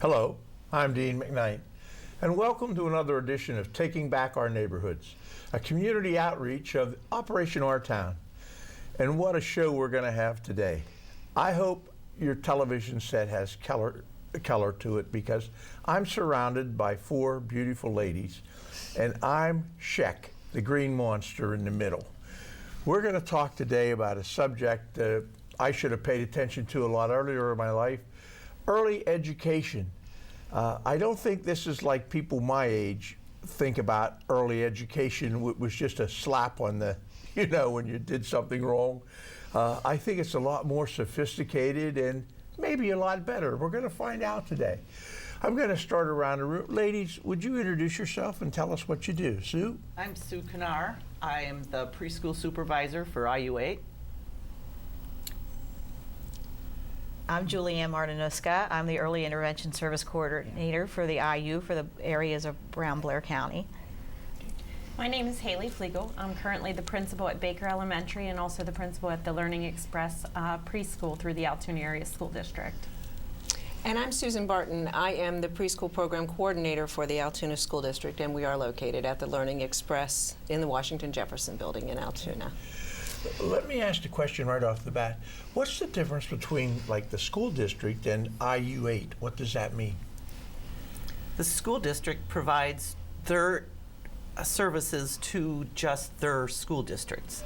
Hello, I'm Dean McKnight, and welcome to another edition of Taking Back Our Neighborhoods, a community outreach of Operation Our Town. And what a show we're going to have today. I hope your television set has color to it, because I'm surrounded by four beautiful ladies, and I'm Sheck, the green monster in the middle. We're going to talk today about a subject I should have paid attention to a lot earlier in my life: early education. I don't think this is like people my age think about early education. It was just a slap on the, when you did something wrong. I think it's a lot more sophisticated and maybe a lot better. We're going to find out today. I'm going to start around the room. Ladies, would you introduce yourself and tell us what you do? Sue? I'm Sue Knarr. I am the preschool supervisor for IU8. I'm Julianne Martynuska. I'm the Early Intervention Service Coordinator for the IU for the areas of Blair County. My name is Haley Fleegle. I'm currently the principal at Baker Elementary and also the principal at the Learning Express preschool through the Altoona Area School District. And I'm Susan Barton. I am the preschool program coordinator for the Altoona School District, and we are located at the Learning Express in the Washington Jefferson building in Altoona. Let me ask the question right off the bat. What's the difference between like the school district and IU8? What does that mean? The school district provides their services to just their school districts,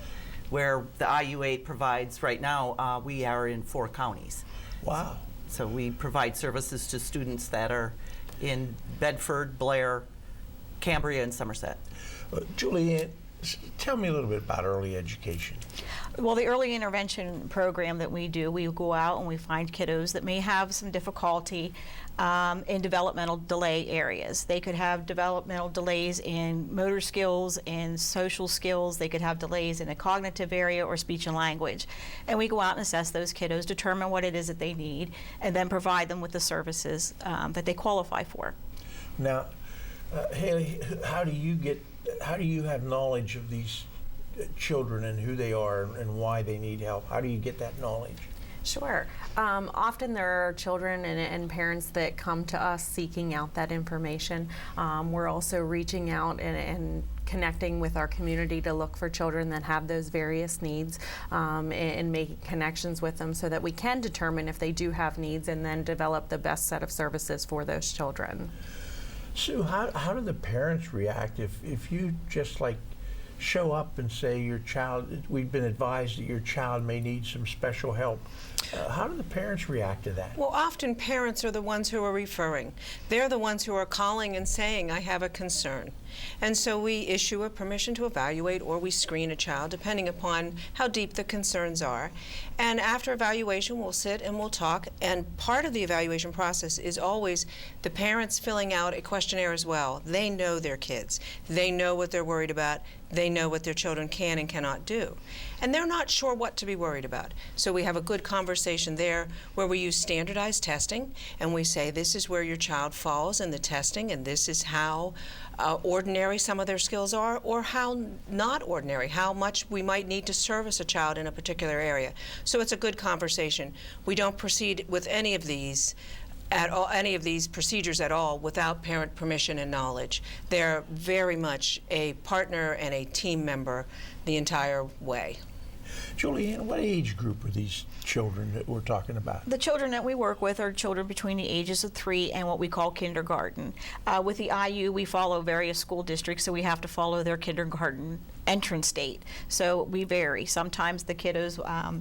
where the IU8 provides, right now, we are in 4 counties. Wow. So we provide services to students that are in Bedford, Blair, Cambria, and Somerset. Julianne, tell me a little bit about early education. Well, the early intervention program that we do, we go out and we find kiddos that may have some difficulty in developmental delay areas. They could have developmental delays in motor skills and social skills. They could have delays in a cognitive area or speech and language. And we go out and assess those kiddos, determine what it is that they need, and then provide them with the services that they qualify for. Now, Haley, how do you have knowledge of these children and who they are and why they need help? How do you get that knowledge? Sure. Often there are children and parents that come to us seeking out that information. We're also reaching out and connecting with our community to look for children that have those various needs and making connections with them so that we can determine if they do have needs and then develop the best set of services for those children. Sue, how do the parents react if you just like show up and say we've been advised that your child may need some special help? How do the parents react to that? Well, often parents are the ones who are referring. They're the ones who are calling and saying, I have a concern. And so we issue a permission to evaluate, or we screen a child, depending upon how deep the concerns are. And after evaluation, we'll sit and we'll talk. And part of the evaluation process is always the parents filling out a questionnaire as well. They know their kids. They know what they're worried about. They know what their children can and cannot do. And they're not sure what to be worried about. So we have a good conversation there where we use standardized testing, and we say this is where your child falls in the testing, and this is how ordinary some of their skills are, or how not ordinary, how much we might need to service a child in a particular area. So it's a good conversation. We don't proceed with any of these procedures at all without parent permission and knowledge. They're very much a partner and a team member the entire way. Julianne, what age group are these children that we're talking about? The children that we work with are children between the ages of 3 and what we call kindergarten. With the IU, we follow various school districts, so we have to follow their kindergarten entrance date. So we vary. Sometimes the kiddos,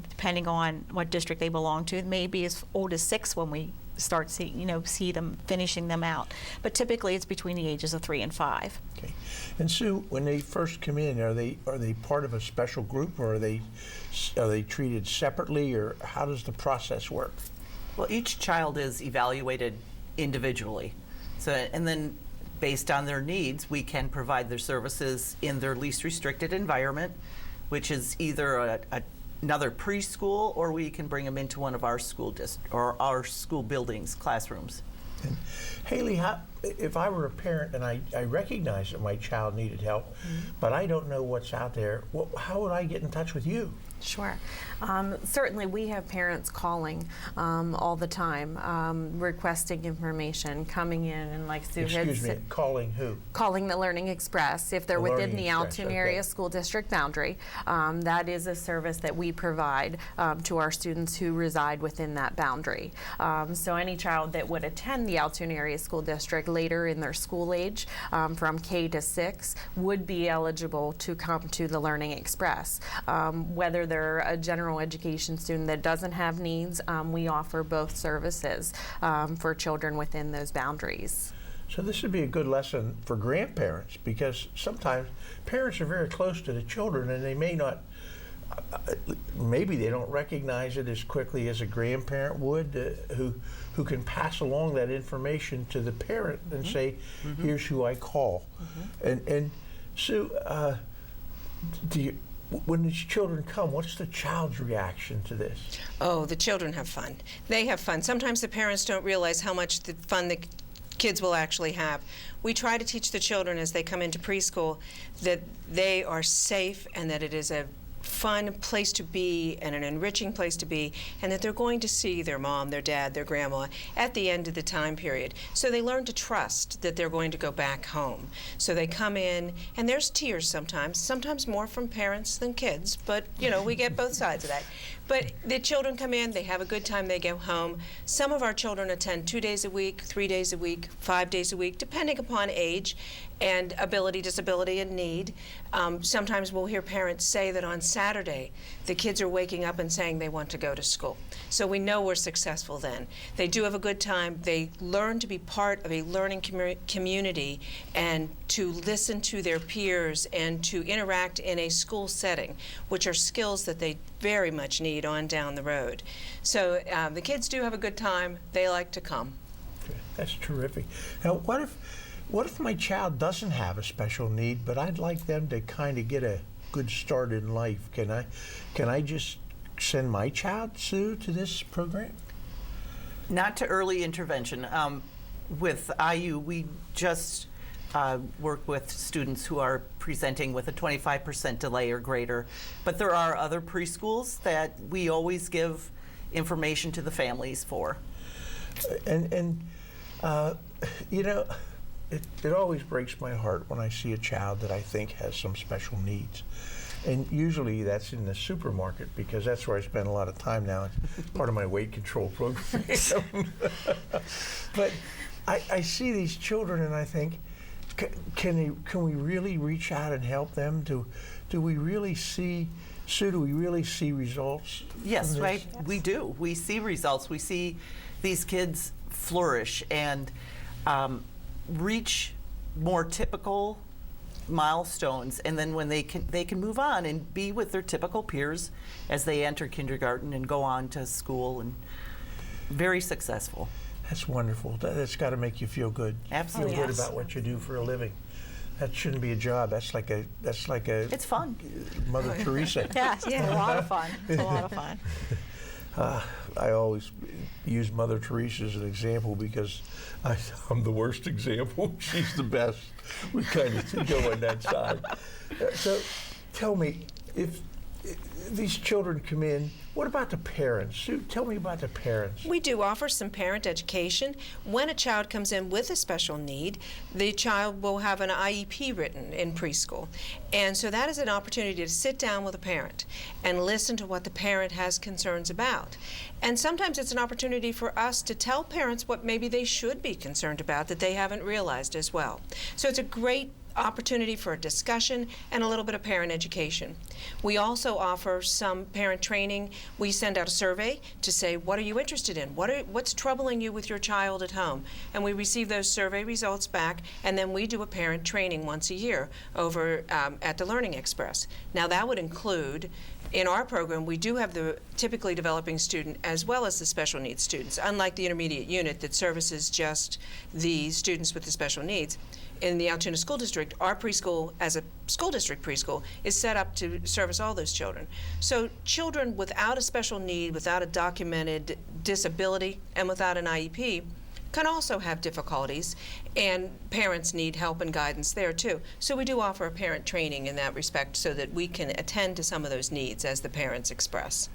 depending on what district they belong to, may be as old as 6 when we start see them finishing them out. But typically it's between the ages of 3 and 5. Okay. And Sue, when they first come in, are they part of a special group, or are they treated separately, or how does the process work? Well, each child is evaluated individually. So, and then based on their needs, we can provide their services in their least restricted environment, which is either another preschool, or we can bring them into one of our school our school buildings, classrooms. And Haley, if I were a parent and I recognize that my child needed help, but I don't know what's out there, how would I get in touch with you? Sure. Certainly, we have parents calling all the time, requesting information, coming in, and like Sue had Excuse me, said, calling who? calling the Learning Express if they're The within Learning the Express, Altoona okay. area school district boundary. That is a service that we provide to our students who reside within that boundary. So any child that would attend the Altoona area school district later in their school age, from K to 6, would be eligible to come to the Learning Express. Whether they're a general education student that doesn't have needs, we offer both services for children within those boundaries. So this would be a good lesson for grandparents, because sometimes parents are very close to the children and they may not, maybe they don't recognize it as quickly as a grandparent would, who can pass along that information to the parent and say, here's who I call. And Sue, when these children come, what's the child's reaction to this? Oh, the children have fun. They have fun. Sometimes the parents don't realize how much the fun the kids will actually have. We try to teach the children as they come into preschool that they are safe and that it is a fun place to be and an enriching place to be, and that they're going to see their mom, their dad, their grandma at the end of the time period. So they learn to trust that they're going to go back home. So they come in, and there's tears sometimes more from parents than kids, but you know, we get both sides of that. But the children come in, they have a good time, they go home. Some of our children attend 2 days a week, 3 days a week, 5 days a week, depending upon age and ability, disability, and need. Sometimes we'll hear parents say that on Saturday, the kids are waking up and saying they want to go to school. So we know we're successful then. They do have a good time. They learn to be part of a learning community and to listen to their peers and to interact in a school setting, which are skills that they very much need on down the road. So the kids do have a good time. They like to come. Okay, that's terrific. Now, what if my child doesn't have a special need, but I'd like them to kind of get a good start in life? Can I just send my child, Sue, to this program? Not to early intervention. With IU, we just work with students who are presenting with a 25% delay or greater. But there are other preschools that we always give information to the families for. And you know, it always breaks my heart when I see a child that I think has some special needs. And usually that's in the supermarket, because that's where I spend a lot of time now. It's part of my weight control program. But I see these children and I think, can we really reach out and help them? Do we really see, Sue, do we really see results? Yes, right. We do. We see results. We see these kids flourish and reach more typical milestones, and then when they can move on and be with their typical peers as they enter kindergarten and go on to school, and very successful. That's wonderful. That's got to make you feel good. Absolutely. Feel good about what you do for a living. That shouldn't be a job. That's like a. It's fun. Mother Teresa. Yeah, it's a lot of fun. It's a lot of fun. I always use Mother Teresa as an example because I'm the worst example. She's the best. We kind of go on that side. So tell me, if these children come in, what about the parents? Sue, tell me about the parents. We do offer some parent education. When a child comes in with a special need, the child will have an IEP written in preschool. And so that is an opportunity to sit down with a parent and listen to what the parent has concerns about. And sometimes it's an opportunity for us to tell parents what maybe they should be concerned about that they haven't realized as well. So it's a great opportunity for a discussion and a little bit of parent education. We also offer some parent training. We send out a survey to say, what are you interested in? What's troubling you with your child at home? And we receive those survey results back, and then we do a parent training once a year over at the Learning Express. Now that would include, in our program, we do have the typically developing student as well as the special needs students, unlike the intermediate unit that services just the students with the special needs. In the Altoona School District, our preschool, as a school district preschool, is set up to service all those children. So children without a special need, without a documented disability, and without an IEP can also have difficulties, and parents need help and guidance there too. So we do offer a parent training in that respect so that we can attend to some of those needs as the parents express.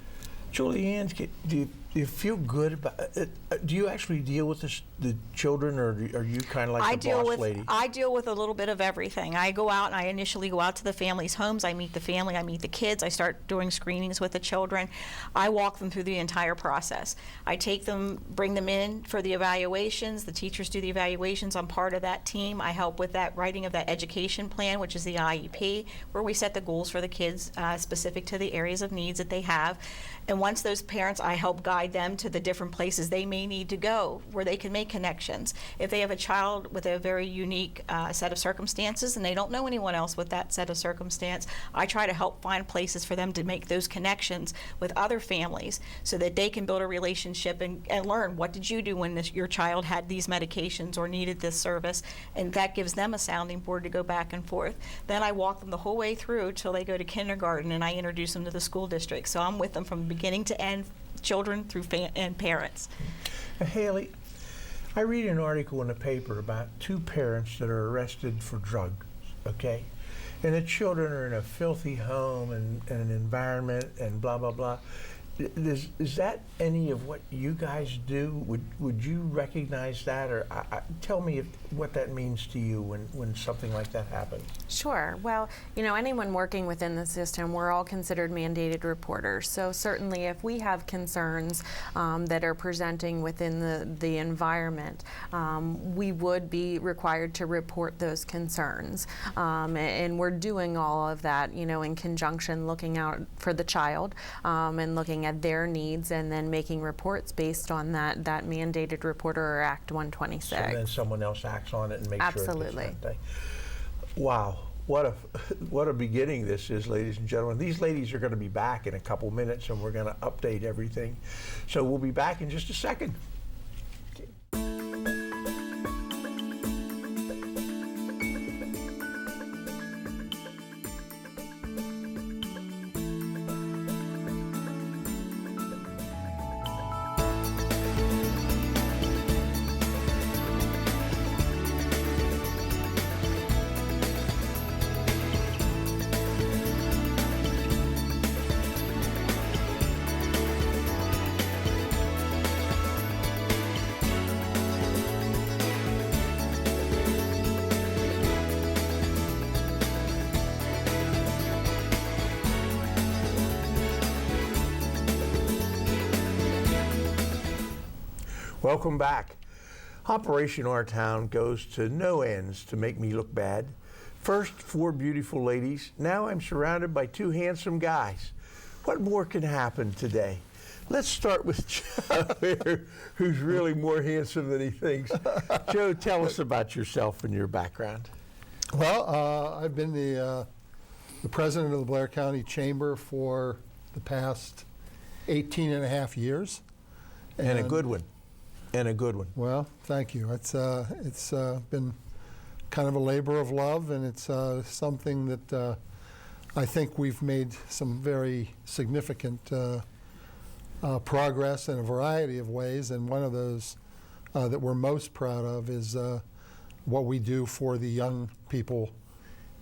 Julianne, do you feel good about it? Do you actually deal with the children, or are you kind of like the boss lady? I deal with a little bit of everything. I go out and I initially go out to the families' homes. I meet the family, I meet the kids. I start doing screenings with the children. I walk them through the entire process. I take them, bring them in for the evaluations. The teachers do the evaluations. I'm part of that team. I help with that writing of that education plan, which is the IEP, where we set the goals for the kids specific to the areas of needs that they have. And once those parents, I help guide them to the different places they may need to go where they can make connections. If they have a child with a very unique set of circumstances and they don't know anyone else with that set of circumstance, I try to help find places for them to make those connections with other families so that they can build a relationship and learn, what did you do when your child had these medications or needed this service, and that gives them a sounding board to go back and forth. Then I walk them the whole way through till they go to kindergarten, and I introduce them to the school district. So I'm with them from beginning to end, children through and parents. Haley, I read an article in the paper about 2 parents that are arrested for drugs, okay? And the children are in a filthy home and an environment and blah, blah, blah. Is that any of what you guys do? Would you recognize that? Or tell me what that means to you when something like that happens. Sure. Well, you know, anyone working within the system, we're all considered mandated reporters. So certainly if we have concerns that are presenting within the environment, we would be required to report those concerns. And we're doing all of that, you know, in conjunction, looking out for the child and looking at their needs and then making reports based on that mandated reporter or Act 126. So then someone else acts on it and makes Absolutely. sure it gets done. Wow, what a beginning this is, ladies and gentlemen. These ladies are going to be back in a couple minutes, and we're going to update everything. So we'll be back in just a second. Welcome back. Operation Our Town goes to no ends to make me look bad. First, 4 beautiful ladies. Now I'm surrounded by 2 handsome guys. What more can happen today? Let's start with Joe here, who's really more handsome than he thinks. Joe, tell us about yourself and your background. Well, I've been the president of the Blair County Chamber for the past 18 and a half years. And a good one. And a good one. Well, thank you. It's been kind of a labor of love, and it's something that I think we've made some very significant progress in a variety of ways, and one of those that we're most proud of is what we do for the young people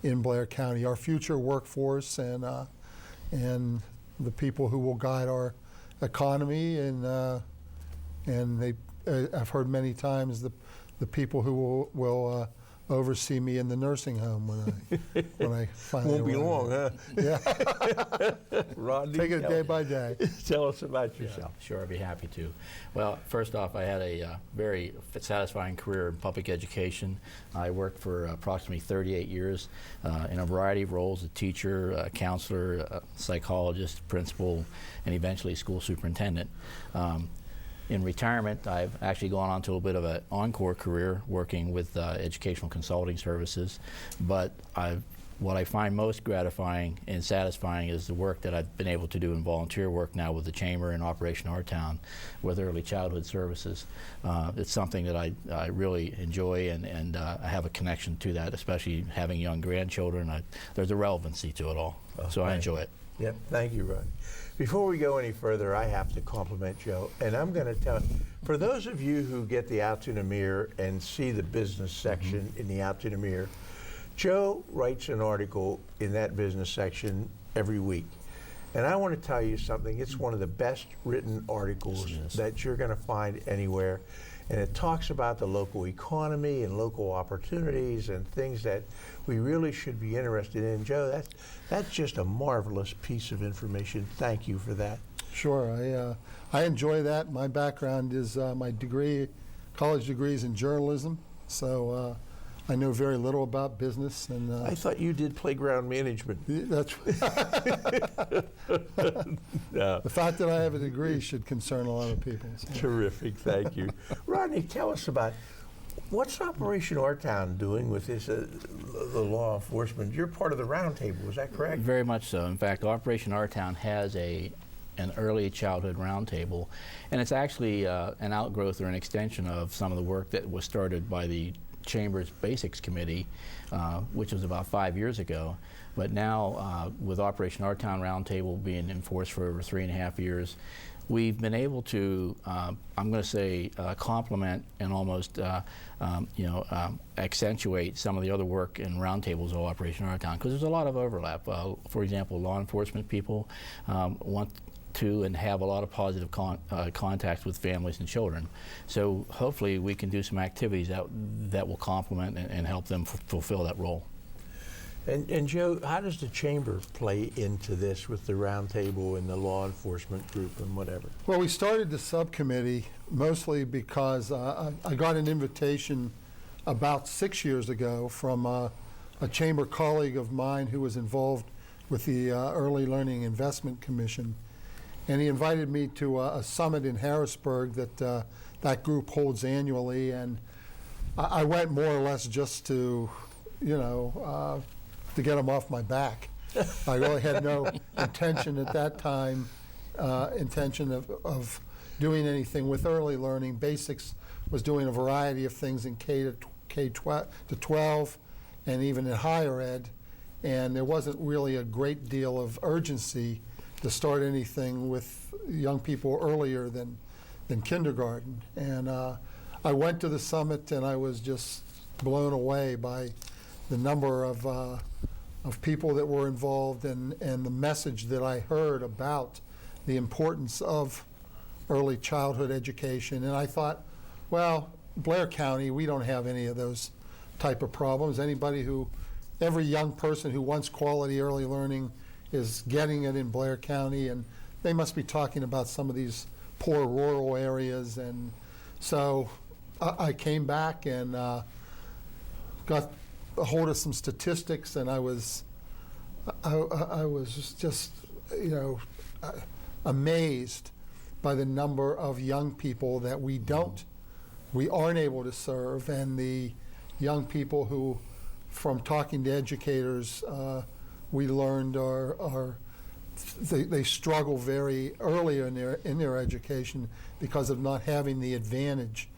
in Blair County, our future workforce, and the people who will guide our economy, and I've heard many times the people who will oversee me in the nursing home when I finally won't be long, huh? Yeah. Rodney, take it day by day. Tell us about yourself. Yeah, sure, I'd be happy to. Well, first off, I had a very satisfying career in public education. I worked for approximately 38 years in a variety of roles: a teacher, a counselor, a psychologist, principal, and eventually school superintendent. In retirement, I've actually gone on to a little bit of an encore career working with educational consulting services, but what I find most gratifying and satisfying is the work that I've been able to do in volunteer work now with the Chamber and Operation Our Town with early childhood services. It's something that I really enjoy, and I have a connection to that, especially having young grandchildren. There's a relevancy to it all, so I enjoy it. Yep, thank you, Rodney. Before we go any further, I have to compliment Joe, and I'm going to tell, for those of you who get the Altoona Mirror and see the business section in the Altoona Mirror, Joe writes an article in that business section every week. And I want to tell you something, it's one of the best written articles that you're going to find anywhere. And it talks about the local economy and local opportunities and things that we really should be interested in. Joe, that's just a marvelous piece of information. Thank you for that. Sure, I enjoy that. My background is my college degree is in journalism, so I know very little about business. And I thought you did playground management. That's No. the fact that I have a degree should concern a lot of people. So. Terrific, thank you. Rodney, tell us about what's Operation Our Town doing with this, the law enforcement? You're part of the Roundtable, is that correct? Very much so. In fact, Operation Our Town has an early childhood roundtable, and it's actually an outgrowth or an extension of some of the work that was started by the Chamber's Basics Committee, which was about 5 years ago. But now, with Operation Our Town Roundtable being enforced for over 3.5 years, we've been able to, I'm going to say, complement and almost, accentuate some of the other work in roundtables of Operation Our Town, because there's a lot of overlap. For example, law enforcement people want to and have a lot of positive contacts with families and children. So hopefully we can do some activities that will complement and help them fulfill that role. And Joe, how does the Chamber play into this with the Roundtable and the law enforcement group and whatever? Well, we started the subcommittee mostly because I got an invitation about 6 years ago from a Chamber colleague of mine who was involved with the Early Learning Investment Commission. And he invited me to a summit in Harrisburg that that group holds annually, and I went more or less just to, to get them off my back. I really had no intention at that time, of doing anything with early learning. Basics was doing a variety of things in K-12 and even in higher ed, and there wasn't really a great deal of urgency to start anything with young people earlier than kindergarten. And I went to the summit, and I was just blown away by the number of people that were involved and the message that I heard about the importance of early childhood education. And I thought, well, Blair County, we don't have any of those type of problems. Every young person who wants quality early learning is getting it in Blair County, and they must be talking about some of these poor rural areas. And so I came back and got a hold of some statistics, and I was just amazed by the number of young people that we aren't able to serve, and the young people who, from talking to educators, we learned they struggle very early in their education because of not having the advantage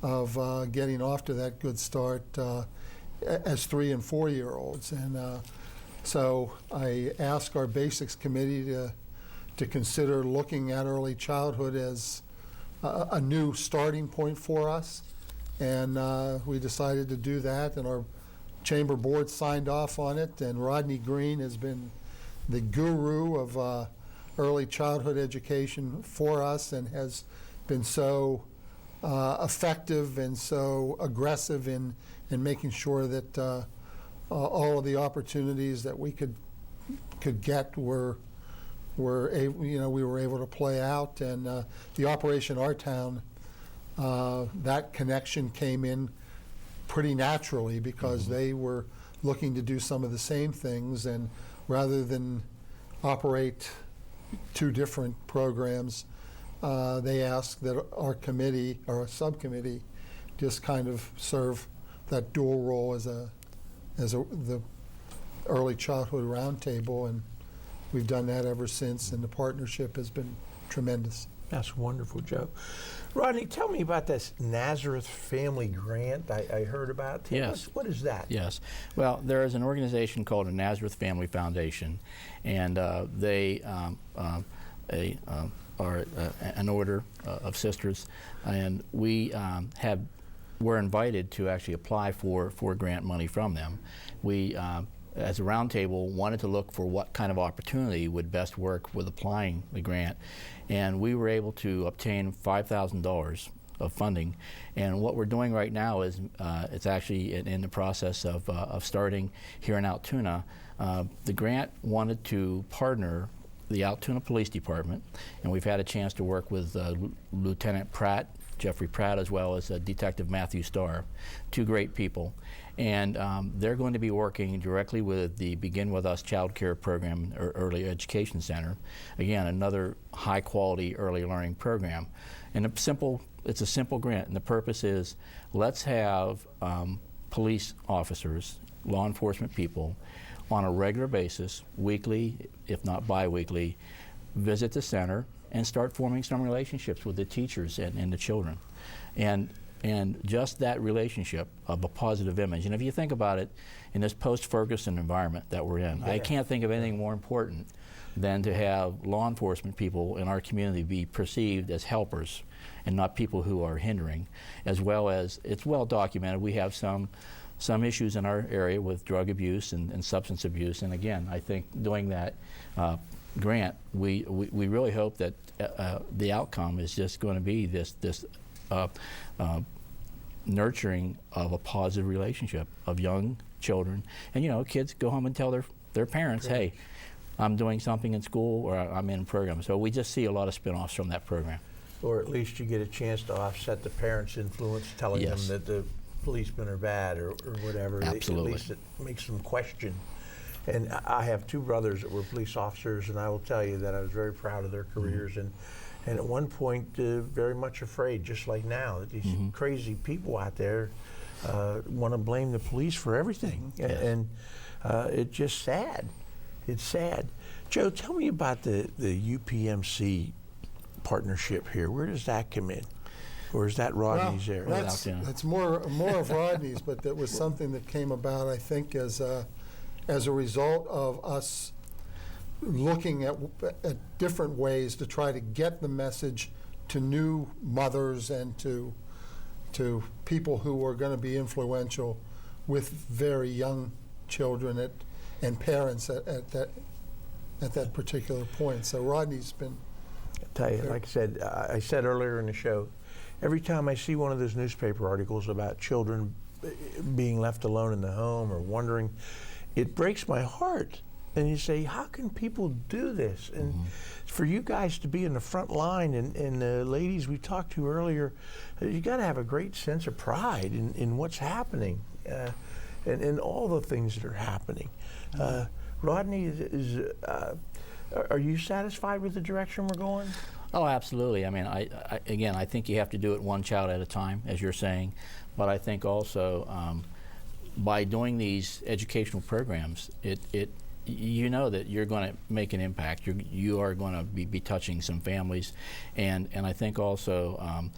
of getting off to that good start as 3- and 4-year-olds. And so I asked our Basics Committee to consider looking at early childhood as a new starting point for us, and we decided to do that, and our Chamber board signed off on it, and Rodney Green has been the guru of early childhood education for us and has been so effective and so aggressive in making sure that all of the opportunities that we could get we were able to play out. And the Operation Our Town, that connection came in pretty naturally because they were looking to do some of the same things, and rather than operate two different programs, they asked that our committee or a subcommittee just kind of serve that dual role as the early childhood roundtable, and we've done that ever since, and the partnership has been tremendous. That's wonderful, Joe. Rodney, tell me about this Nazareth Family Grant I heard about. Yes. What is that? Yes. Well, there is an organization called the Nazareth Family Foundation, and they are an order of sisters, and we're invited to actually apply for grant money from them. We, as a roundtable, wanted to look for what kind of opportunity would best work with applying the grant, and we were able to obtain $5,000 of funding. And what we're doing right now is it's actually in the process of starting here in Altoona. The grant wanted to partner the Altoona Police Department, and we've had a chance to work with Lieutenant Pratt, Jeffrey Pratt, as well as Detective Matthew Starr, two great people. And they're going to be working directly with the Begin With Us Child Care Program, or Early Education Center. Again, another high quality early learning program. And it's a simple grant, and the purpose is, let's have police officers, law enforcement people, on a regular basis, weekly, if not bi-weekly, visit the center and start forming some relationships with the teachers and the children. And just that relationship of a positive image. And if you think about it, in this post-Ferguson environment that we're in, I can't think of anything more important than to have law enforcement people in our community be perceived as helpers and not people who are hindering, as well as, it's well documented, we have some issues in our area with drug abuse and substance abuse. And again, I think doing that grant, we really hope that the outcome is just going to be this nurturing of a positive relationship of young children. And you know, kids go home and tell their parents, hey, I'm doing something in school, or I'm in a program. So we just see a lot of spin-offs from that program. Or at least you get a chance to offset the parents' influence, telling Yes. them that the policemen are bad or whatever. Absolutely. At least it makes them question. And I have two brothers that were police officers, and I will tell you that I was very proud of their careers, and at one point very much afraid, just like now, that these crazy people out there want to blame the police for everything. Yes. And it's just sad. It's sad. Joe, tell me about the UPMC partnership here. Where does that come in? Or is that Rodney's area? That's more of Rodney's, but that was something that came about, I think, as a result of us looking at different ways to try to get the message to new mothers and to people who are going to be influential with very young children and parents at that particular point. So Rodney's been. I'll tell you, like I said earlier in the show, every time I see one of those newspaper articles about children being left alone in the home or wondering, it breaks my heart. And you say, how can people do this? And for you guys to be in the front line, and the ladies we talked to earlier, you got to have a great sense of pride in what's happening and all the things that are happening. Rodney, are you satisfied with the direction we're going? Oh, absolutely. I mean, I think you have to do it one child at a time, as you're saying, but I think also by doing these educational programs, you know that you're going to make an impact. You are going to be touching some families, and I think also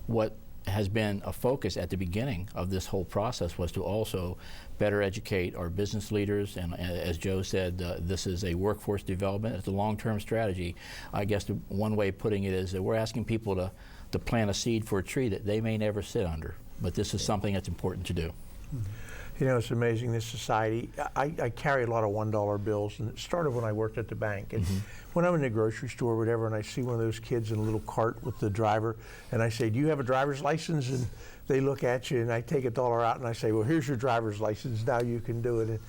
what has been a focus at the beginning of this whole process was to also better educate our business leaders, and as Joe said, this is a workforce development. It's a long-term strategy. I guess one way of putting it is that we're asking people to plant a seed for a tree that they may never sit under, but this is something that's important to do. You know, it's amazing, this society. I carry a lot of $1 bills, and it started when I worked at the bank. And when I'm in the grocery store or whatever, and I see one of those kids in a little cart with the driver, and I say, do you have a driver's license? And they look at you, and I take $1 out, and I say, well, here's your driver's license, now you can do it.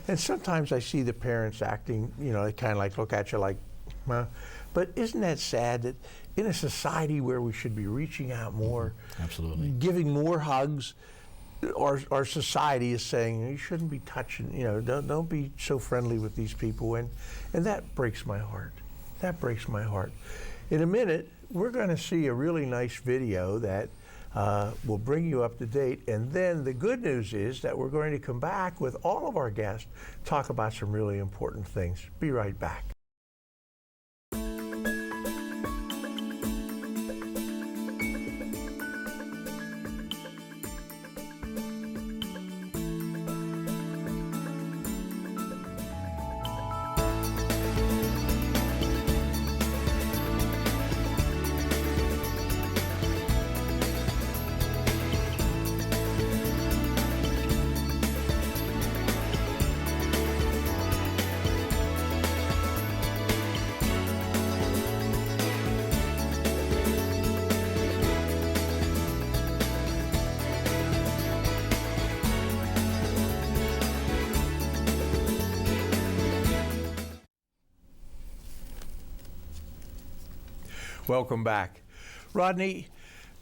And sometimes I see the parents acting, you know, they kind of like look at you like, huh? But isn't that sad that in a society where we should be reaching out more, Absolutely, giving more hugs, our society is saying you shouldn't be touching, you know, don't be so friendly with these people, and that breaks my heart. That breaks my heart. In a minute, we're going to see a really nice video that will bring you up to date, and then the good news is that we're going to come back with all of our guests, talk about some really important things. Be right back. Welcome back. Rodney,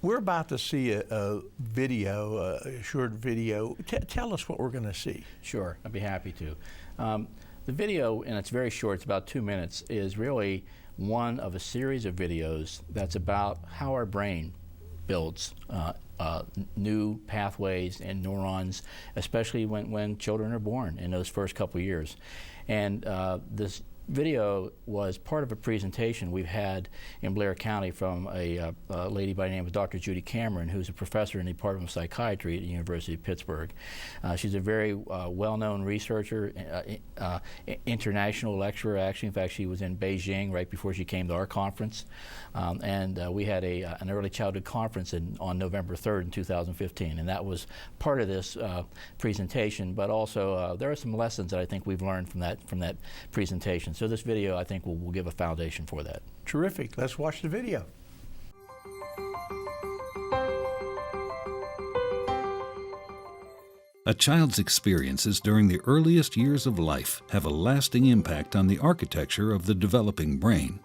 we're about to see a video, a short video. Tell us what we're going to see. Sure, I'd be happy to. The video, and it's very short, it's about 2 minutes, is really one of a series of videos that's about how our brain builds new pathways and neurons, especially when children are born in those first couple years. And this video was part of a presentation we've had in Blair County from a lady by the name of Dr. Judy Cameron, who's a professor in the Department of Psychiatry at the University of Pittsburgh. She's a very well-known researcher, international lecturer, actually. In fact, she was in Beijing right before she came to our conference. And we had an early childhood conference on November 3rd in 2015, and that was part of this presentation. But also, there are some lessons that I think we've learned from that presentation. So this video, I think, will give a foundation for that. Terrific. Let's watch the video. A child's experiences during the earliest years of life have a lasting impact on the architecture of the developing brain.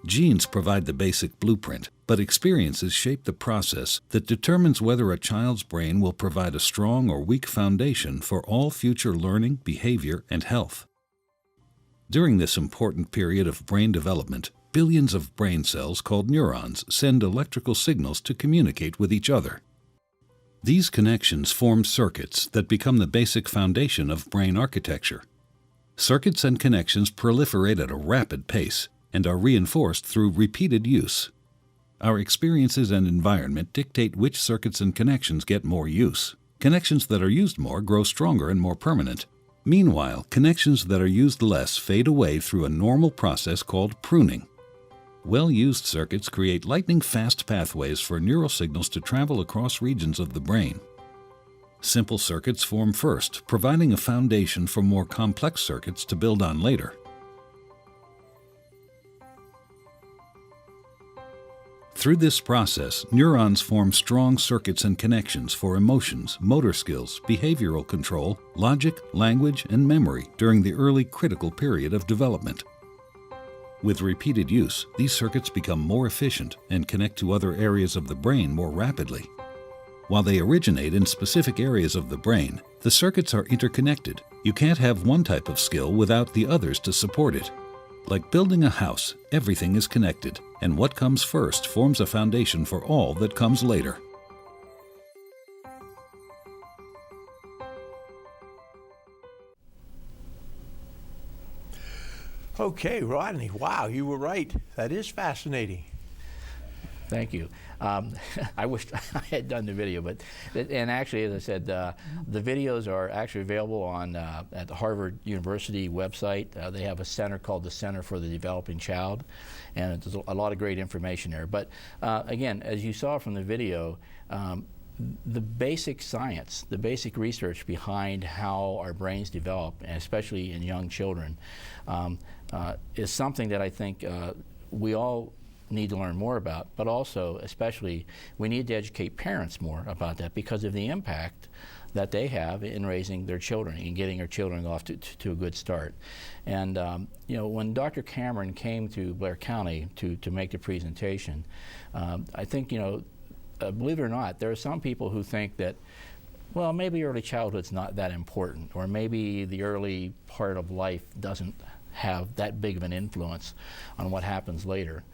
Genes provide the basic blueprint, but experiences shape the process that determines whether a child's brain will provide a strong or weak foundation for all future learning, behavior, and health. During this important period of brain development, billions of brain cells called neurons send electrical signals to communicate with each other. These connections form circuits that become the basic foundation of brain architecture. Circuits and connections proliferate at a rapid pace and are reinforced through repeated use. Our experiences and environment dictate which circuits and connections get more use. Connections that are used more grow stronger and more permanent. Meanwhile, connections that are used less fade away through a normal process called pruning. Well-used circuits create lightning-fast pathways for neural signals to travel across regions of the brain. Simple circuits form first, providing a foundation for more complex circuits to build on later. Through this process, neurons form strong circuits and connections for emotions, motor skills, behavioral control, logic, language, and memory during the early critical period of development. With repeated use, these circuits become more efficient and connect to other areas of the brain more rapidly. While they originate in specific areas of the brain, the circuits are interconnected. You can't have one type of skill without the others to support it. Like building a house, everything is connected, and what comes first forms a foundation for all that comes later. Okay, Rodney, wow, you were right. That is fascinating. Thank you. I wished I had done the video, and actually, as I said, the videos are actually available on at the Harvard University website. They have a center called the Center for the Developing Child, and there's a lot of great information there. But again, as you saw from the video, the basic science, the basic research behind how our brains develop, and especially in young children, is something that I think we all need to learn more about, but also, especially, we need to educate parents more about that because of the impact that they have in raising their children and getting their children off to a good start. And you know, when Dr. Cameron came to Blair County to make the presentation, I think, you know, believe it or not, there are some people who think that, well, maybe early childhood's not that important, or maybe the early part of life doesn't have that big of an influence on what happens later.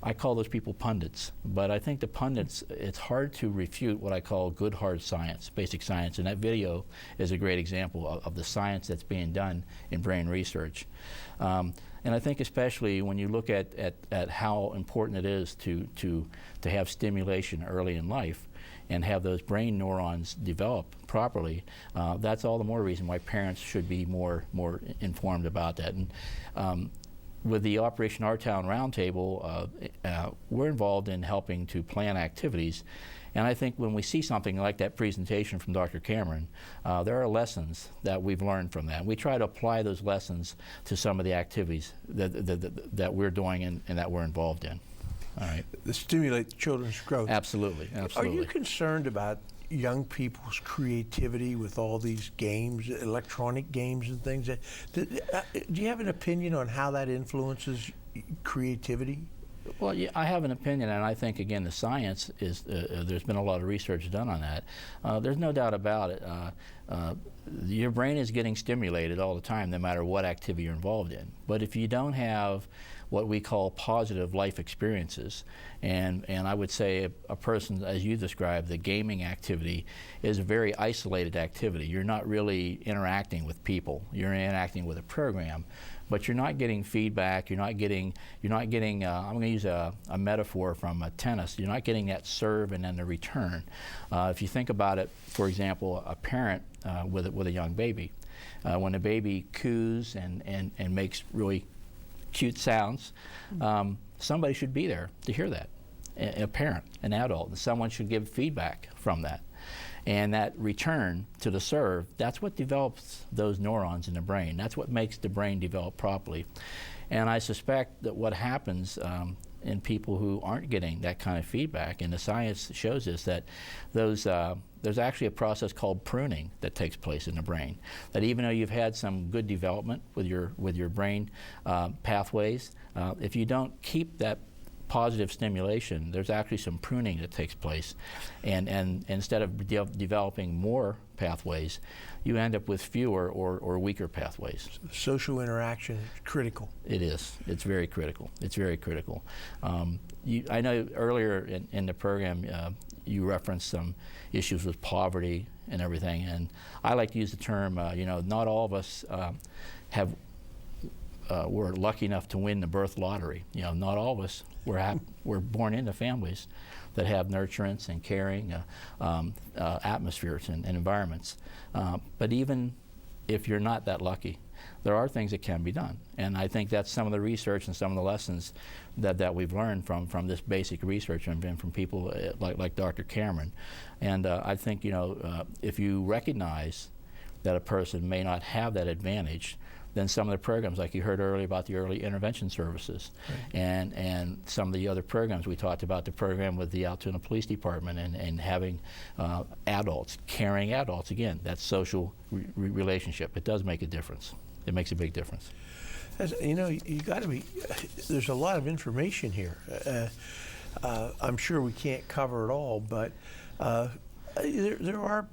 I call those people pundits, but I think the pundits, it's hard to refute what I call good hard science, basic science, and that video is a great example of the science that's being done in brain research. And I think especially when you look at how important it is to have stimulation early in life and have those brain neurons develop properly, that's all the more reason why parents should be more informed about that. And with the Operation Our Town Roundtable, we're involved in helping to plan activities. And I think when we see something like that presentation from Dr. Cameron, there are lessons that we've learned from that. We try to apply those lessons to some of the activities that we're doing and that we're involved in. All right. To stimulate children's growth. Absolutely, absolutely. Are you concerned about young people's creativity with all these games, electronic games and things? Do you have an opinion on how that influences creativity? Well, yeah, I have an opinion, and I think, again, the science is, there's been a lot of research done on that. There's no doubt about it. Your brain is getting stimulated all the time, no matter what activity you're involved in. But if you don't have what we call positive life experiences, and I would say a person, as you described, the gaming activity is a very isolated activity. You're not really interacting with people. You're interacting with a program, but you're not getting feedback. You're not getting. I'm going to use a metaphor from tennis. You're not getting that serve and then the return. If you think about it, for example, a parent with a young baby, when a baby coos and makes really cute sounds, somebody should be there to hear that. A parent, an adult, and someone should give feedback from that. And that return to the serve, that's what develops those neurons in the brain. That's what makes the brain develop properly. And I suspect that what happens in people who aren't getting that kind of feedback, and the science shows us that there's actually a process called pruning that takes place in the brain. That even though you've had some good development with your brain pathways, if you don't keep that positive stimulation, there's actually some pruning that takes place, and instead of developing more pathways, you end up with fewer or weaker pathways. Social interaction is critical. It is. It's very critical. It's very critical. I know earlier in the program you referenced some issues with poverty and everything, and I like to use the term, not all of us were lucky enough to win the birth lottery. Not all of us were born into families that have nurturance and caring atmospheres and environments. But even if you're not that lucky, there are things that can be done. And I think that's some of the research and some of the lessons that we've learned from this basic research and from people like Dr. Cameron. And I think, if you recognize that a person may not have that advantage, then some of the programs, like you heard earlier about the early intervention services, right, and some of the other programs, we talked about the program with the Altoona Police Department and having adults, caring adults, again, that social relationship. It does make a difference. It makes a big difference. You got to be, there's a lot of information here. I'm sure we can't cover it all, but there are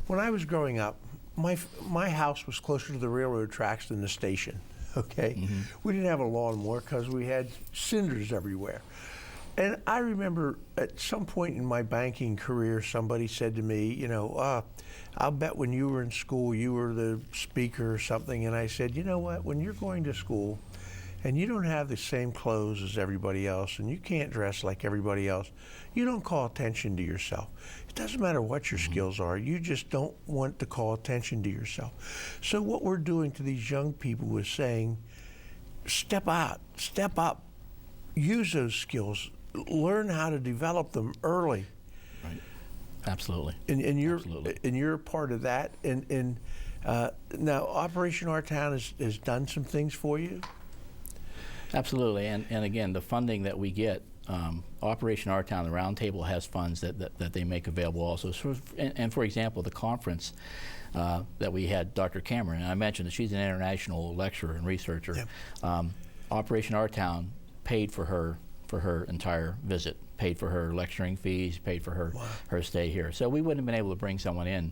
when I was growing up, my house was closer to the railroad tracks than the station, okay? Mm-hmm. We didn't have a lawnmower because we had cinders everywhere. And I remember at some point in my banking career, somebody said to me, I'll bet when you were in school, you were the speaker or something. And I said, you know what, when you're going to school and you don't have the same clothes as everybody else and you can't dress like everybody else, you don't call attention to yourself. It doesn't matter what your skills are, you just don't want to call attention to yourself. So what we're doing to these young people is saying, step out, step up, use those skills, learn how to develop them early. Right. Absolutely. And Absolutely. you're part of that. And now Operation Our Town has done some things for you? Absolutely. And again, the funding that we get, Operation Our Town, the Roundtable has funds that they make available also. So, and for example, the conference that we had, Dr. Cameron, and I mentioned that she's an international lecturer and researcher. Yep. Operation Our Town paid for her entire visit, paid for her lecturing fees, paid for her stay here. So we wouldn't have been able to bring someone in.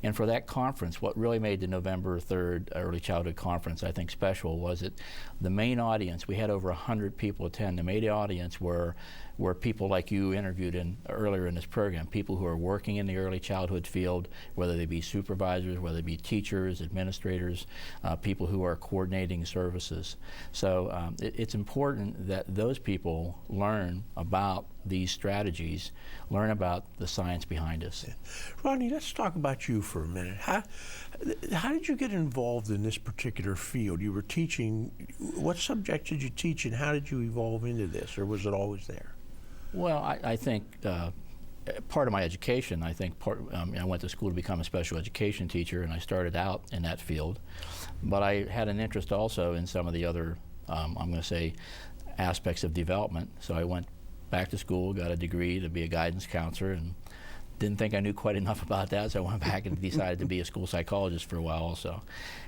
And for that conference, what really made the November 3rd Early Childhood Conference, I think, special was that the main audience, we had over 100 people attend. The main audience were people like you interviewed earlier in this program, people who are working in the early childhood field, whether they be supervisors, whether they be teachers, administrators, people who are coordinating services. So it's important that those people learn about these strategies, learn about the science behind us. Yeah. Rodney, let's talk about you for a minute. How did you get involved in this particular field? You were teaching, what subject did you teach and how did you evolve into this, or was it always there? Well, I think part of my education, I went to school to become a special education teacher, and I started out in that field. But I had an interest also in some of the other, I'm going to say, aspects of development. So I went back to school, got a degree to be a guidance counselor, and didn't think I knew quite enough about that, so I went back and decided to be a school psychologist for a while also.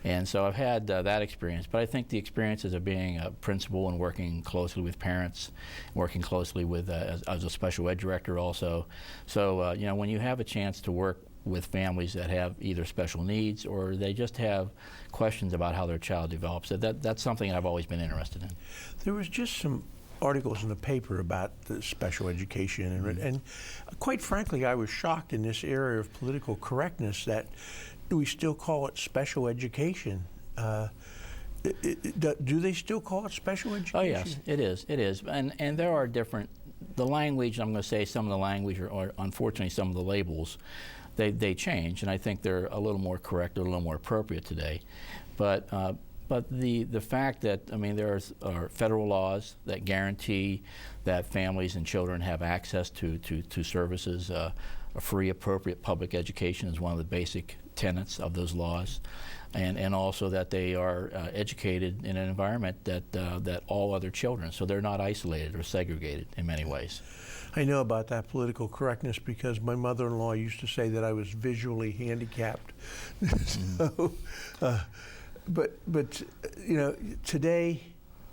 And so I've had that experience, but I think the experiences of being a principal and working closely with parents, working closely with, as a special ed director also. So, you know, when you have a chance to work with families that have either special needs or they just have questions about how their child develops, that's something I've always been interested in. There was just some articles in the paper about the special education, and quite frankly, I was shocked in this area of political correctness that we still call it special education. Do they still call it special education? Oh yes, it is, and there are different, the language, I'm going to say some of the language, or unfortunately some of the labels, they change, and I think they're a little more correct or a little more appropriate today. But the fact that, I mean, there are federal laws that guarantee that families and children have access to services. A free, appropriate public education is one of the basic tenets of those laws. And also that they are educated in an environment that all other children, so they're not isolated or segregated in many ways. I know about that political correctness because my mother-in-law used to say that I was visually handicapped. So, but you know, today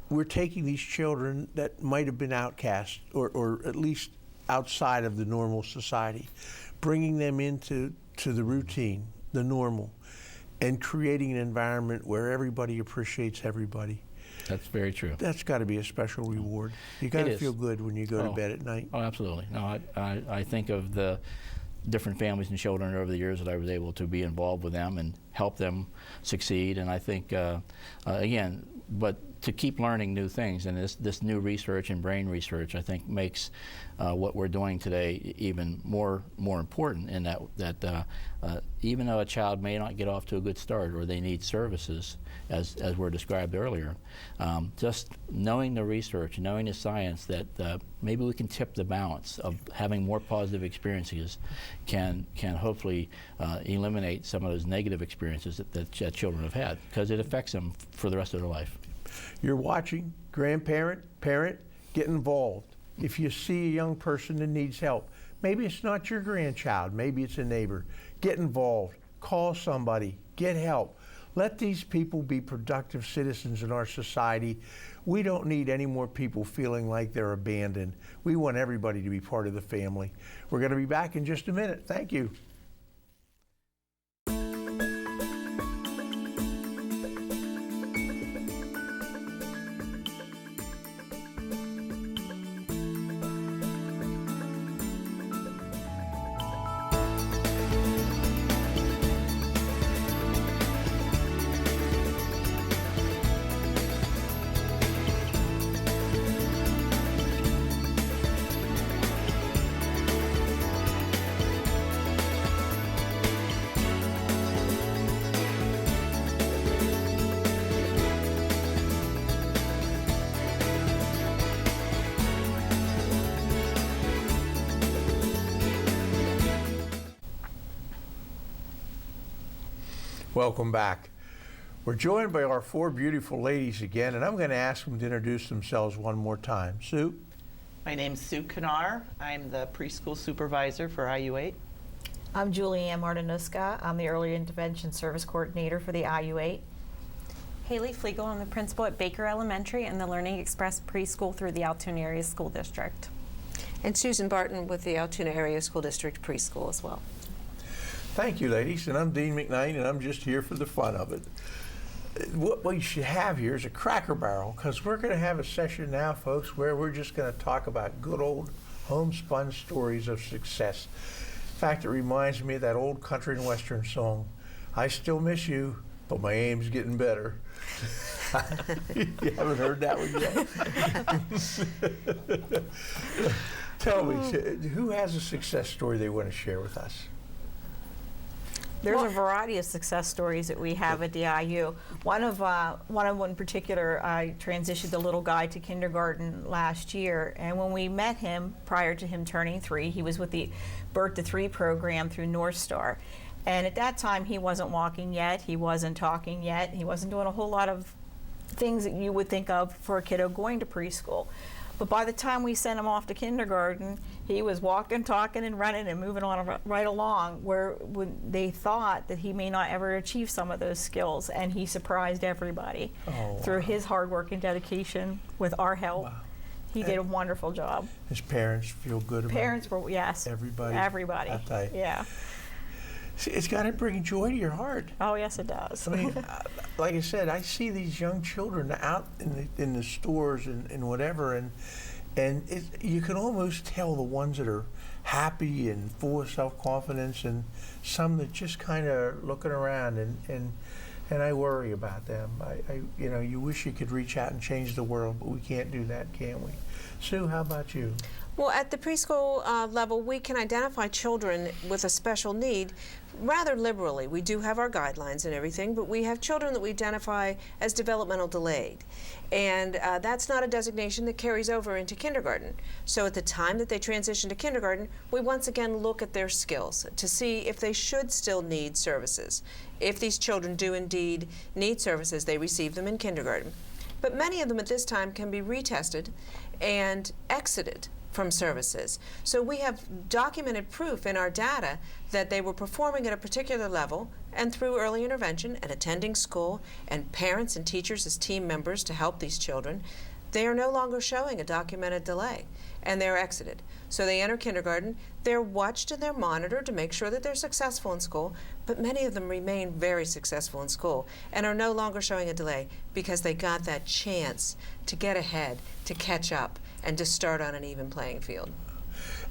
we're taking these children that might have been outcast or at least outside of the normal society, bringing them into the routine, the normal, and creating an environment where everybody appreciates everybody. That's very true. That's got to be a special reward. You got to feel good when you go to bed at night. Oh, absolutely. No, I think of the different families and children over the years that I was able to be involved with them and help them succeed. And I think, again, but to keep learning new things, and this new research and brain research, I think makes what we're doing today even more important, in that even though a child may not get off to a good start or they need services, as were described earlier, just knowing the research, knowing the science, that maybe we can tip the balance of having more positive experiences can hopefully eliminate some of those negative experiences that children have had, because it affects them for the rest of their life. You're watching, grandparent, parent, get involved. If you see a young person that needs help, maybe it's not your grandchild, maybe it's a neighbor, get involved, call somebody, get help. Let these people be productive citizens in our society. We don't need any more people feeling like they're abandoned. We want everybody to be part of the family. We're going to be back in just a minute. Thank you. Welcome back. We're joined by our four beautiful ladies again, and I'm going to ask them to introduce themselves one more time. Sue? My name's Sue Knarr. I'm the preschool supervisor for IU8. I'm Julianne Martynuska. I'm the Early Intervention Service Coordinator for the IU8. Haley Fleegle, I'm the principal at Baker Elementary and the Learning Express Preschool through the Altoona Area School District. And Susan Barton with the Altoona Area School District Preschool as well. Thank you, ladies. And I'm Dean McKnight, and I'm just here for the fun of it. What we should have here is a Cracker Barrel, because we're going to have a session now, folks, where we're just going to talk about good old homespun stories of success. In fact, it reminds me of that old country and western song, I still miss you, but my aim's getting better. You haven't heard that one yet? Tell me, who has a success story they want to share with us? There's a variety of success stories that we have at the IU. One in particular, I transitioned the little guy to kindergarten last year, and when we met him prior to him turning 3, he was with the Birth to 3 program through North Star. And at that time, he wasn't walking yet, he wasn't talking yet, he wasn't doing a whole lot of things that you would think of for a kiddo going to preschool. But by the time we sent him off to kindergarten, he was walking, talking, and running and moving on right along, where when they thought that he may not ever achieve some of those skills, and he surprised everybody through his hard work and dedication with our help. Wow. He did a wonderful job. His parents feel good about Parents were, yes. everybody. Everybody. I tell you. Yeah. See, it's got to bring joy to your heart. Oh, yes, it does. I mean, like I said, I see these young children out in the stores and whatever, and you can almost tell the ones that are happy and full of self-confidence, and some that just kind of looking around, and I worry about them. You wish you could reach out and change the world, but we can't do that, can we? Sue, how about you? Well, at the preschool level, we can identify children with a special need rather liberally. We do have our guidelines and everything, but we have children that we identify as developmental delayed. And that's not a designation that carries over into kindergarten. So at the time that they transition to kindergarten, we once again look at their skills to see if they should still need services. If these children do indeed need services, they receive them in kindergarten. But many of them at this time can be retested and exited from services. So we have documented proof in our data that they were performing at a particular level, and through early intervention and attending school and parents and teachers as team members to help these children, they are no longer showing a documented delay, and they're exited. So they enter kindergarten, they're watched and they're monitored to make sure that they're successful in school, but many of them remain very successful in school and are no longer showing a delay because they got that chance to get ahead, to catch up, and to start on an even playing field.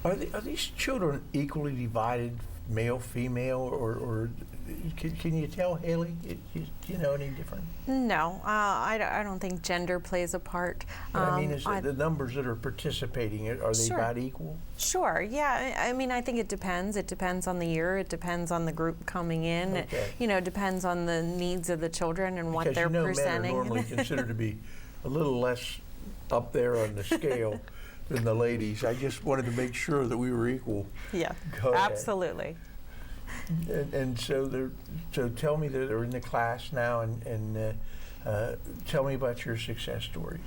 Are these children equally divided, male, female, or can you tell, Haley? Do you know any different? No, I don't think gender plays a part. I mean, is the numbers that are participating, are they Sure. about equal? Sure, yeah. I mean, I think it depends. It depends on the year. It depends on the group coming in. Okay. It depends on the needs of the children and what they're Because presenting. men are normally considered to be a little less up there on the scale than the ladies. I just wanted to make sure that we were equal. Yeah, Go ahead. absolutely. And so tell me that they're in the class now, and tell me about your success story.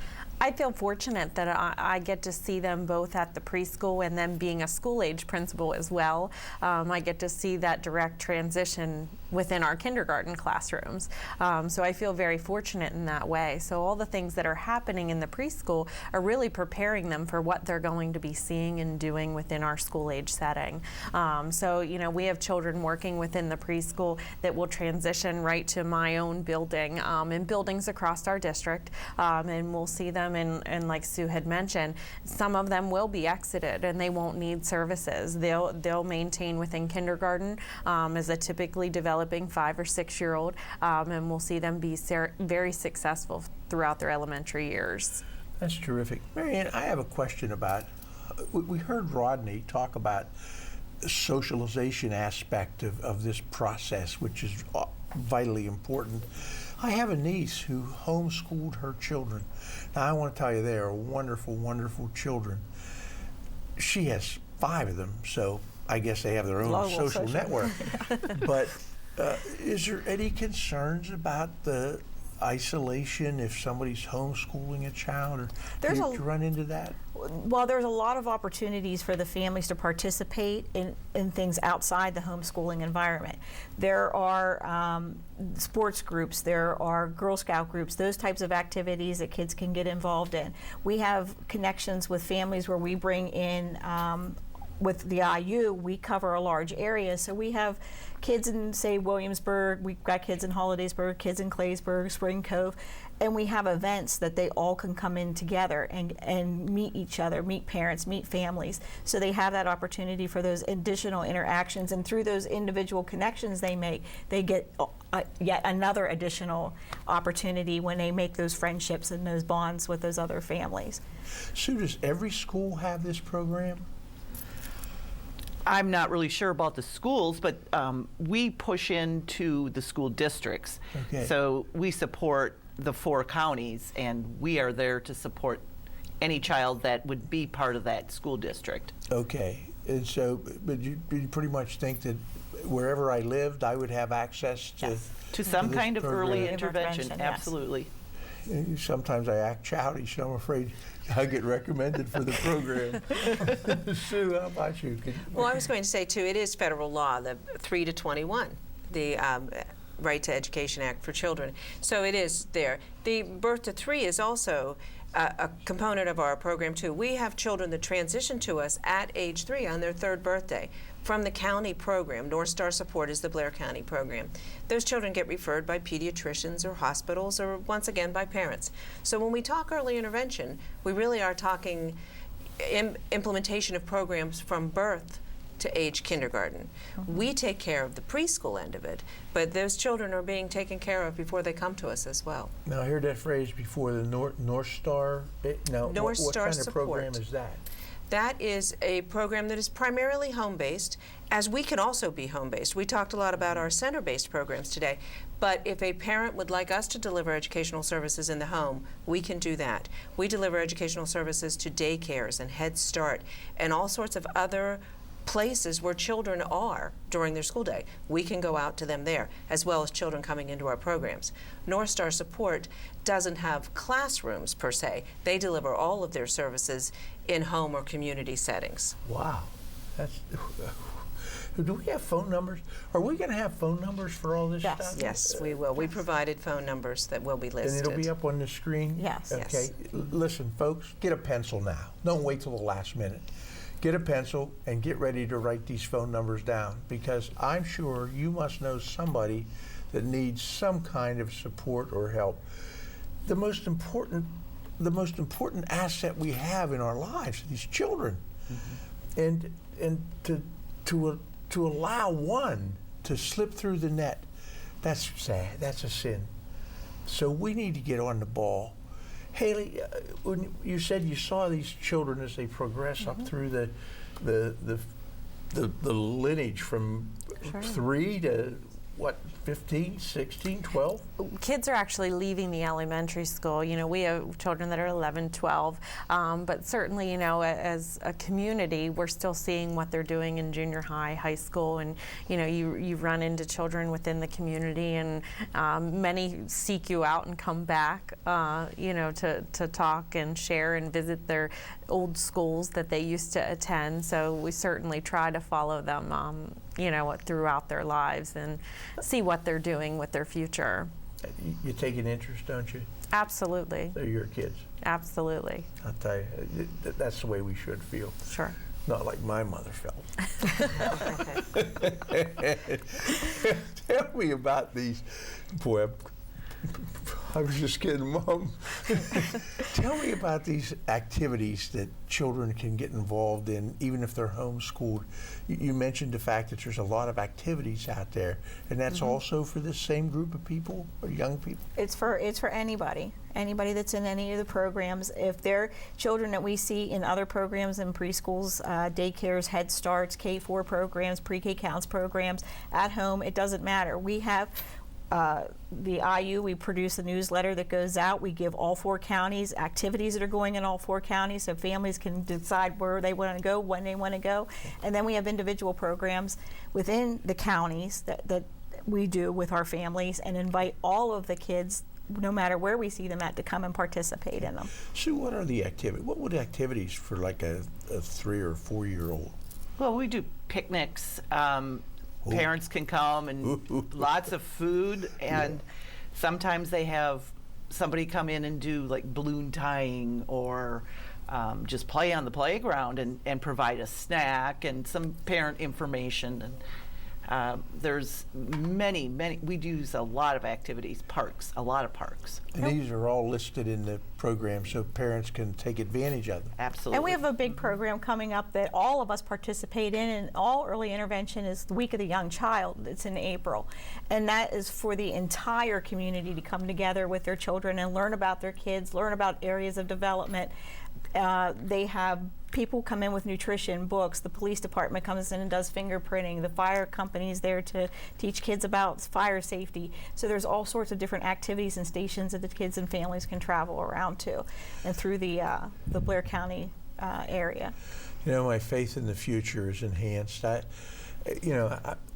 I feel fortunate that I get to see them both at the preschool and then being a school-age principal as well. I get to see that direct transition within our kindergarten classrooms. So I feel very fortunate in that way. So all the things that are happening in the preschool are really preparing them for what they're going to be seeing and doing within our school-age setting. So, we have children working within the preschool that will transition right to my own building and buildings across our district, and we'll see them. And like Sue had mentioned, some of them will be exited and they won't need services. They'll maintain within kindergarten as a typically developing 5 or 6 year old, and we'll see them be very successful throughout their elementary years. That's terrific. Marianne, I have a question about, we heard Rodney talk about the socialization aspect of this process, which is vitally important. I have a niece who homeschooled her children. Now, I want to tell you, they are wonderful, wonderful children. She has 5 of them, so I guess they have their own Global social network. But is there any concerns about the isolation if somebody's homeschooling a child, or do you run into that? Well, there's a lot of opportunities for the families to participate in things outside the homeschooling environment. There are sports groups, there are Girl Scout groups, those types of activities that kids can get involved in. We have connections with families where we bring in, with the IU, we cover a large area, so we have kids in, say, Williamsburg, we've got kids in Hollidaysburg, kids in Claysburg, Spring Cove, and we have events that they all can come in together and meet each other, meet parents, meet families. So they have that opportunity for those additional interactions, and through those individual connections they make, they get yet another additional opportunity when they make those friendships and those bonds with those other families. Sue, does every school have this program? I'm not really sure about the schools, but we push into the school districts. Okay. So we support the 4 counties, and we are there to support any child that would be part of that school district. Okay, and so, but you pretty much think that wherever I lived, I would have access to To some this kind of early program? intervention, Intervention, yes. absolutely. Sometimes I act childish, so I'm afraid I get recommended for the program. Sue, how about you? Well, I was going to say, too, it is federal law, the 3 to 21, the Right to Education Act for children. So it is there. The birth to 3 is also a component of our program, too. We have children that transition to us at age 3 on their 3rd birthday from the county program. North Star Support is the Blair County program. Those children get referred by pediatricians or hospitals or, once again, by parents. So when we talk early intervention, we really are talking implementation of programs from birth to age kindergarten. We take care of the preschool end of it, but those children are being taken care of before they come to us as well. Now, I heard that phrase before, the North Star. Now, North what Star kind of program Support. is that? That is a program that is primarily home-based, as we can also be home-based. We talked a lot about our center-based programs today, but if a parent would like us to deliver educational services in the home, we can do that. We deliver educational services to daycares and Head Start and all sorts of other places where children are during their school day. We can go out to them there, as well as children coming into our programs. North Star Support doesn't have classrooms per se. They deliver all of their services in home or community settings. Wow. That's. Do we have phone numbers? Are we going to have phone numbers for all this Yes. stuff? Yes, we will. We provided phone numbers that will be And listed. it'll be up on the screen? Yes. Okay. Yes. Listen, folks, get a pencil now. Don't wait till the last minute. Get a pencil and get ready to write these phone numbers down, because I'm sure you must know somebody that needs some kind of support or help. The most important asset we have in our lives are these children. Mm-hmm. And to allow one to slip through the net, that's sad. That's a sin. So we need to get on the ball. Haley, when you said you saw these children as they progress up through the lineage from 3 to what, 15, 16, 12? Kids are actually leaving the elementary school. You know, we have children that are 11, 12, but certainly, you know, as a community, we're still seeing what they're doing in junior high, high school, and, you know, you run into children within the community, and many seek you out and come back, you know, to talk and share and visit their old schools that they used to attend. So we certainly try to follow them, you know, throughout their lives and see what they're doing with their future. You take an interest, don't you? Absolutely. They're your kids. Absolutely. I'll tell you, that's the way we should feel. Sure. Not like my mother felt. Tell me about these. Boy, I was just kidding, Mom. Tell me about these activities that children can get involved in, even if they're homeschooled. You mentioned the fact that there's a lot of activities out there, and that's also for this same group of people or young people? It's for anybody that's in any of the programs. If they're children that we see in other programs in preschools, daycares, Head Starts, K-4 programs, pre-K counts programs, at home, it doesn't matter. We have the IU, we produce a newsletter that goes out. We give all 4 counties activities that are going in all 4 counties, so families can decide where they want to go, when they want to go. And then we have individual programs within the counties that we do with our families and invite all of the kids, no matter where we see them at, to come and participate in them. Sue, what are the activities? What would activities for like a 3 or 4 year old? Well, we do picnics. Parents can come, and lots of food, and sometimes they have somebody come in and do like balloon tying or just play on the playground and provide a snack and some parent information. And there's many, we use a lot of activities, a lot of parks. And these are all listed in the program so parents can take advantage of them. Absolutely. And we have a big program coming up that all of us participate in, and all early intervention is the Week of the Young Child. It's in April. And that is for the entire community to come together with their children and learn about their kids, learn about areas of development. They have people come in with nutrition books. The police department comes in and does fingerprinting. The fire company is there to teach kids about fire safety. So there's all sorts of different activities and stations that the kids and families can travel around to, and through the Blair County area. You know, my faith in the future is enhanced.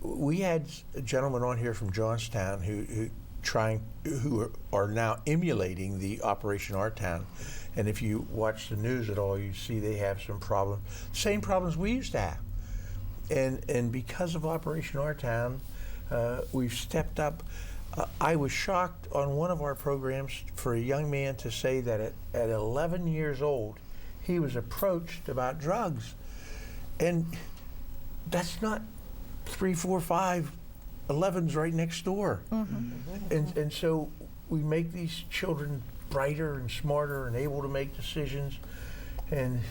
We had a gentleman on here from Johnstown who who are now emulating the Operation Our Town. And if you watch the news at all, you see they have some problems, same problems we used to have. And because of Operation Our Town, we've stepped up. I was shocked on one of our programs for a young man to say that at 11 years old, he was approached about drugs. And that's not 3, 4, 5, 11's right next door. And so we make these children brighter and smarter and able to make decisions. And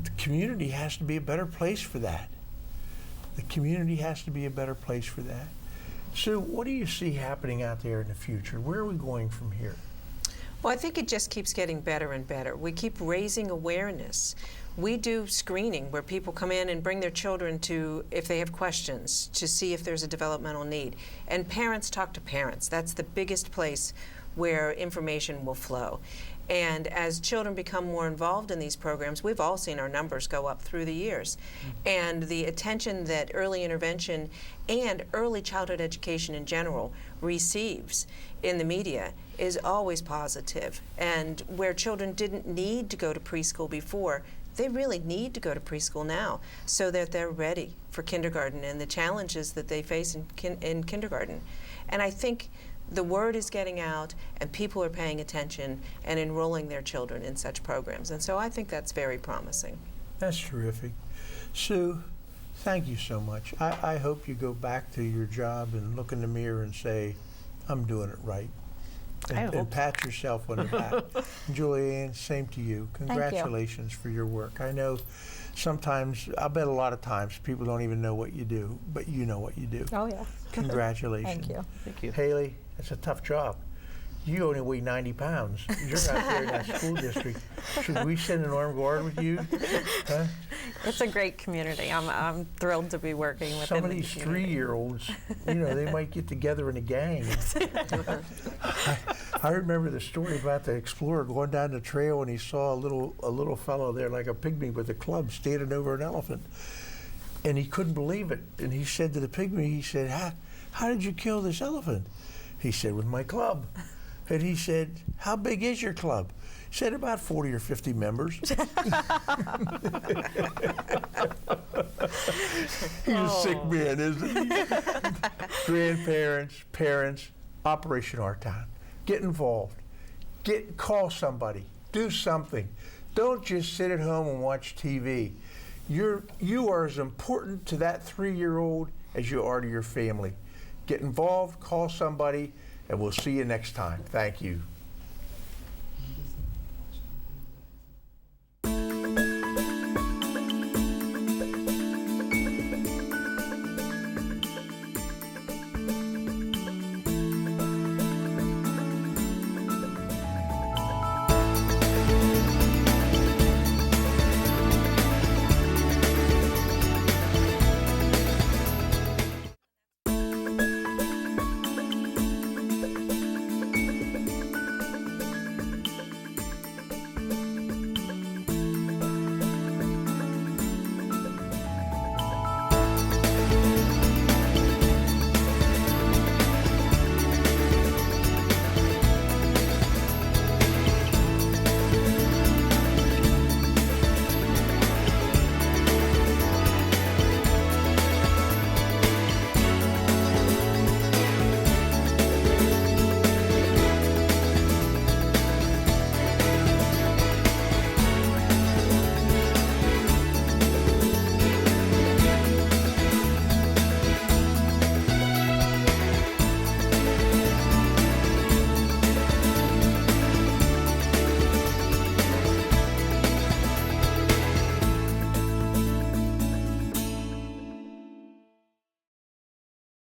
the community has to be a better place for that. The community has to be a better place for that. Sue, what do you see happening out there in the future? Where are we going from here? Well, I think it just keeps getting better and better. We keep raising awareness. We do screening where people come in and bring their children to, if they have questions, to see if there's a developmental need. And parents talk to parents. That's the biggest place where information will flow. And as children become more involved in these programs, we've all seen our numbers go up through the years. And the attention that early intervention and early childhood education in general receives in the media is always positive. And where children didn't need to go to preschool before, they really need to go to preschool now so that they're ready for kindergarten and the challenges that they face in kindergarten. And I think the word is getting out and people are paying attention and enrolling their children in such programs. And so I think that's very promising. That's terrific. Sue, thank you so much. I hope you go back to your job and look in the mirror and say, I'm doing it right. And pat yourself on the back. Julianne, same to you. Congratulations for your work. I know sometimes, I bet a lot of times, people don't even know what you do, but you know what you do. Oh, yeah. Congratulations. Thank you. Thank you. Haley, it's a tough job. You only weigh 90 pounds. You're out there in that school district. Should we send an armed guard with you? Huh? It's a great community. I'm thrilled to be working with Some of these 3-year-olds, you know, they might get together in a gang. I remember the story about the explorer going down the trail and he saw a little fellow there like a pygmy with a club standing over an elephant. And he couldn't believe it. And he said to the pygmy, he said, how did you kill this elephant? He said, with my club. And he said, how big is your club? He said, about 40 or 50 members. He's a sick man, isn't he? Grandparents, parents, Operation Our Town. Get involved. Call somebody. Do something. Don't just sit at home and watch TV. You are as important to that 3-year-old as you are to your family. Get involved, call somebody, and we'll see you next time. Thank you.